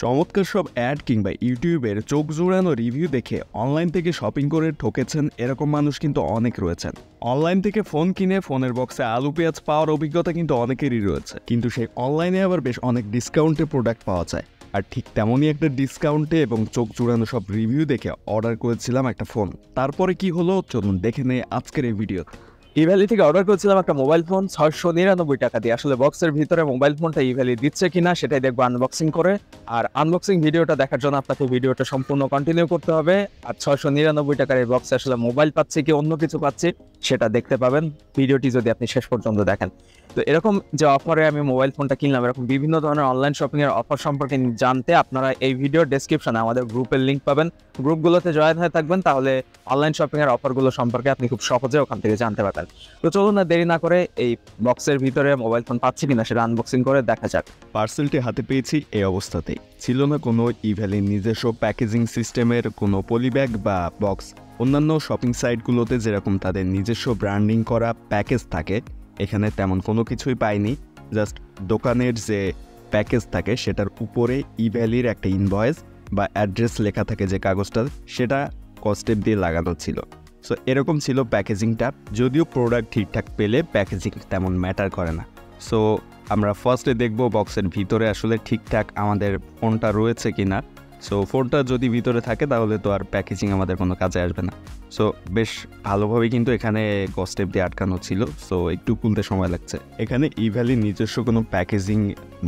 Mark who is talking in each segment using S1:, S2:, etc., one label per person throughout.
S1: চমৎকার সব অ্যাড কিংবা ইউটিউবের চোখ জোড়ানো রিভিউ দেখে অনলাইন থেকে শপিং করে ঠকেছেন এরকম মানুষ কিন্তু অনেক রয়েছেন। অনলাইন থেকে ফোন কিনে ফোনের বক্সে আলু পেঁয়াজ পাওয়ার অভিজ্ঞতা কিন্তু অনেকেরই রয়েছে, কিন্তু সেই অনলাইনে আবার বেশ অনেক ডিসকাউন্টে প্রোডাক্ট পাওয়া যায়। আর ঠিক তেমনই একটা ডিসকাউন্টে এবং চোখ জোড়ানো সব রিভিউ দেখে অর্ডার করেছিলাম একটা ফোন। তারপরে কি হলো চলুন দেখে নেই আজকের এই ভিডিওতে।
S2: ইভ্যালি থেকে অর্ডার করেছিলাম একটা মোবাইল ফোন 699 টাকা দিয়ে। আসলে বক্সের ভিতরে মোবাইল ফোনটা ইভ্যালি দিচ্ছে কিনা সেটাই দেখবো আনবক্সিং করে। আর আনবক্সিং ভিডিওটা দেখার জন্য আপনাকে ভিডিওটা সম্পূর্ণ কন্টিনিউ করতে হবে। আর 699 টাকার এই বক্সে আসলে মোবাইল পাচ্ছি কি অন্য কিছু পাচ্ছি সেটা দেখতে পাবেন ভিডিওটি যদি আপনি শেষ পর্যন্ত দেখেন। তো এরকম যে অফারে আমি মোবাইল ফোনটা কিনলাম, এরকম বিভিন্ন ধরনের অনলাইন শপিং এর অফার সম্পর্কে জানতে আপনারা এই ভিডিওর ডেসক্রিপশনে আমাদের গ্রুপের লিঙ্ক পাবেন। গ্রুপগুলোতে জয়েন হয়ে থাকবেন, তাহলে অনলাইন শপিং এর অফারগুলো সম্পর্কে আপনি খুব সহজে ওখান থেকে জানতে পারবেন। তো চলুন না দেরি না করে এই বক্সের ভিতরে মোবাইল ফোন পাচ্ছি কিনা সেটা আনবক্সিং করে দেখা যাক।
S1: পার্সেলটি হাতে পেয়েছি এই অবস্থাতেই। ছিল না কোনো ইভ্যালির নিজস্ব প্যাকেজিং সিস্টেমের কোনো পলিব্যাগ বা বক্স। অন্যান্য শপিং সাইটগুলোতে যেরকম তাদের নিজস্ব ব্র্যান্ডিং করা প্যাকেজ থাকে, এখানে তেমন কোনো কিছুই পাইনি। জাস্ট দোকানের যে প্যাকেজ থাকে সেটার উপরে ইভ্যালির একটা ইনভয়েস বা অ্যাড্রেস লেখা থাকে যে কাগজটা, সেটা কস্টেপ দিয়ে লাগানো ছিল। সো এরকম ছিল প্যাকেজিংটা। যদিও প্রোডাক্ট ঠিকঠাক পেলে প্যাকেজিং তেমন ম্যাটার করে না। সো আমরা ফার্স্টে দেখব বক্সের ভিতরে আসলে ঠিকঠাক আমাদের ফোনটা রয়েছে কিনা। সো ফোনটা যদি ভিতরে থাকে তাহলে তো আর প্যাকেজিং আমাদের কোনো কাজে আসবে না। সো বেশ ভালোভাবে কিন্তু এখানে কস্টেপ দিয়ে আটকানো ছিল, সো একটু খুলতে সময় লাগছে। এখানে ইভ্যালির নিজস্ব কোনো প্যাকেজিং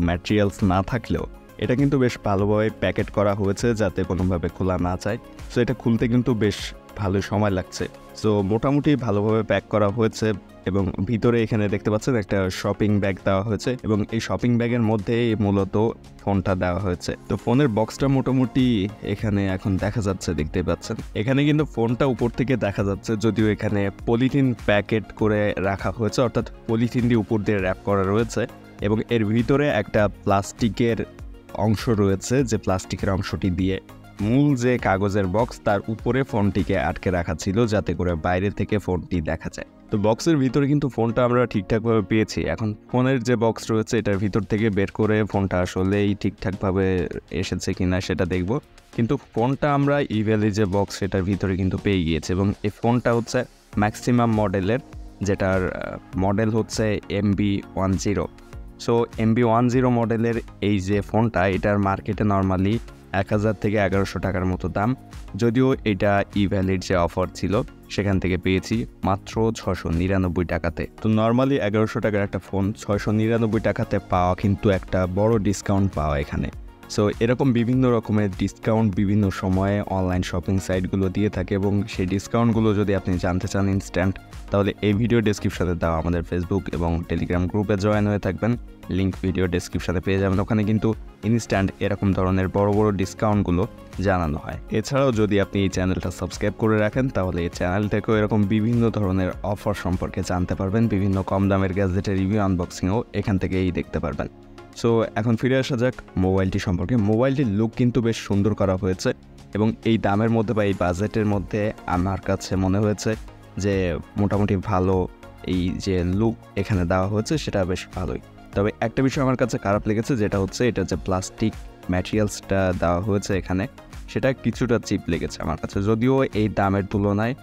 S1: ম্যাটেরিয়ালস না থাকলেও এটা কিন্তু বেশ ভালোভাবে প্যাকেট করা হয়েছে যাতে কোনোভাবে খোলা না যায়। সো এটা খুলতে কিন্তু বেশ ভালো সময় লাগছে। সো মোটামুটি ভালোভাবে প্যাক করা হয়েছে এবং ভিতরে এখানে দেখতে পাচ্ছেন একটা শপিং ব্যাগ দেওয়া হয়েছে এবং এই শপিং ব্যাগের মধ্যে মূলত ফোনটা দেওয়া হয়েছে। তো ফোনের বক্সটা মোটামুটি এখানে এখন দেখা যাচ্ছে, দেখতে পাচ্ছেন এখানে কিন্তু ফোনটা উপর থেকে দেখা যাচ্ছে, যদিও এখানে পলিথিন প্যাকেট করে রাখা হয়েছে, অর্থাৎ পলিথিন দিয়ে উপর দিয়ে র্যাপ করা রয়েছে এবং এর ভিতরে একটা প্লাস্টিকের অংশ রয়েছে, যে প্লাস্টিকের অংশটি দিয়ে মূল যে কাগজের বক্স তার উপরে ফোনটিকে আটকে রাখা ছিল যাতে করে বাইরে থেকে ফোনটি দেখা যায়। তো বক্সের ভিতরে কিন্তু ফোনটা আমরা ঠিকঠাকভাবে পেয়েছি। এখন ফোনের যে বক্স রয়েছে এটার ভিতর থেকে বের করে ফোনটা আসলেই ঠিকঠাকভাবে এসেছে কিনা সেটা দেখব। কিন্তু ফোনটা আমরা ইভ্যালি যে বক্স সেটার ভিতরে কিন্তু পেয়ে গিয়েছে এবং এই ফোনটা হচ্ছে ম্যাক্সিমাম মডেলের, যেটার মডেল হচ্ছে MB10। সো MB10 মডেলের এই যে ফোনটা, এটার মার্কেটে নর্মালি 1000 থেকে 1100 টাকার মতো দাম। যদিও এটা ইভ্যালির যে অফার ছিল সেখান থেকে পেয়েছি মাত্র 699 টাকাতে। তো নর্মালি 1100 টাকার একটা ফোন 699 টাকাতে পাওয়া কিন্তু একটা বড় ডিসকাউন্ট পাওয়া এখানে। সো এরকম বিভিন্ন রকমের ডিসকাউন্ট বিভিন্ন সময়ে অনলাইন শপিং সাইটগুলো দিয়ে থাকে এবং সেই ডিসকাউন্টগুলো যদি আপনি জানতে চান ইনস্ট্যান্ট, তাহলে এই ভিডিও ডেসক্রিপশনে দেওয়া আমাদের ফেসবুক এবং টেলিগ্রাম গ্রুপে জয়েন হয়ে থাকবেন। লিঙ্ক ভিডিও ডেসক্রিপশনে পেয়ে যাবেন। ওখানে কিন্তু ইনস্ট্যান্ট এরকম ধরনের বড় বড় ডিসকাউন্টগুলো জানানো হয়। এছাড়াও যদি আপনি এই চ্যানেলটা সাবস্ক্রাইব করে রাখেন তাহলে এই চ্যানেল থেকেও এরকম বিভিন্ন ধরনের অফার সম্পর্কে জানতে পারবেন। বিভিন্ন কম দামের গ্যাজেটের রিভিউ আনবক্সিংও এখান থেকেই দেখতে পারবেন। সো এখন ফিরে আসা যাক মোবাইলটি সম্পর্কে। মোবাইলটির লুক কিন্তু বেশ সুন্দর করা হয়েছে এবং এই দামের মধ্যে বা এই বাজেটের মধ্যে আমার কাছে মনে হয়েছে যে মোটামুটি ভালো এই যে লুক এখানে দেওয়া হয়েছে সেটা বেশ ভালোই। তবে একটা বিষয় আমার কাছে খারাপ লেগেছে, যেটা হচ্ছে এটা যে প্লাস্টিক ম্যাটেরিয়ালসটা দেওয়া হয়েছে এখানে, সেটা কিছুটা চিপ লেগেছে আমার কাছে। যদিও এই দামের তুলনায়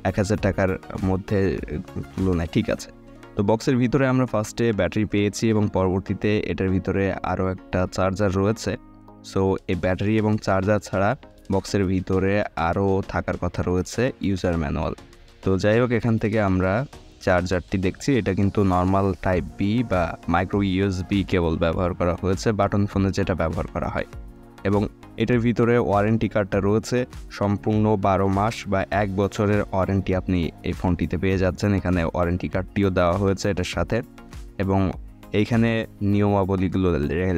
S1: 1000 টাকার মধ্যে তুলনায় ঠিক আছে। তো বক্সের ভিতরে আমরা ফার্স্টে ব্যাটারি পেয়েছি এবং পরবর্তীতে এটার ভিতরে আরও একটা চার্জার রয়েছে। সো এই ব্যাটারি এবং চার্জার ছাড়া বক্সের ভিতরে আরও থাকার কথা রয়েছে ইউজার ম্যানুয়াল। তো যাই হোক, এখান থেকে আমরা চার্জারটি দেখছি, এটা কিন্তু নর্মাল টাইপ বি বা মাইক্রো ইউএসবি কেবল ব্যবহার করা হয়েছে, বাটন ফোনে যেটা ব্যবহার করা হয়। এবং এটার ভিতরে ওয়ারেন্টি কার্ডটা রয়েছে, সম্পূর্ণ 12 মাস বা 1 বছরের ওয়ারেন্টি আপনি এই ফোনটিতে পেয়ে যাচ্ছেন। এখানে ওয়ারেন্টি কার্ডটিও দেওয়া হয়েছে এটার সাথে এবং এইখানে নিয়মাবলীগুলো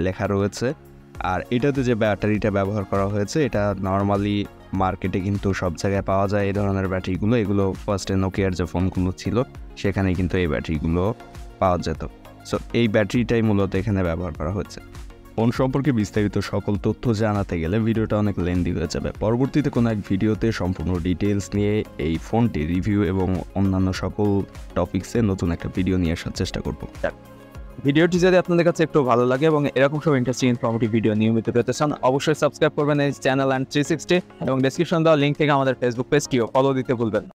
S1: লেখা রয়েছে। আর এটাতে যে ব্যাটারিটা ব্যবহার করা হয়েছে এটা নর্মালি মার্কেটে কিন্তু সব জায়গায় পাওয়া যায় এই ধরনের ব্যাটারিগুলো। এগুলো ফার্স্টে নোকিয়ার যে ফোনগুলো ছিল সেখানে কিন্তু এই ব্যাটারিগুলো পাওয়া যেত। সো এই ব্যাটারিটাই মূলত এখানে ব্যবহার করা হয়েছে। ফোন সম্পর্কে বিস্তারিত সকল তথ্য জানাতে গেলে ভিডিওটা অনেক লেন্দি হয়ে যাবে। পরবর্তীতে কোনো এক ভিডিওতে সম্পূর্ণ ডিটেলস নিয়ে এই ফোনটি রিভিউ এবং অন্যান্য সকল টপিক্সে নতুন একটা ভিডিও নিয়ে আসার চেষ্টা করব।
S2: ভিডিওটি যদি আপনাদের কাছে একটু ভালো লাগে এবং এরকম সব ইন্টারেস্টিং ইনফরমেটিভ ভিডিও নিয়মিত পেতে চান, অবশ্যই সাবস্ক্রাইব করবেন এই চ্যানেল অ্যান্ড 360 এবং ডেসক্রিপশন দেওয়া লিঙ্ক থেকে আমাদের ফেসবুক পেজটিও ফলো দিতে ভুলবেন না।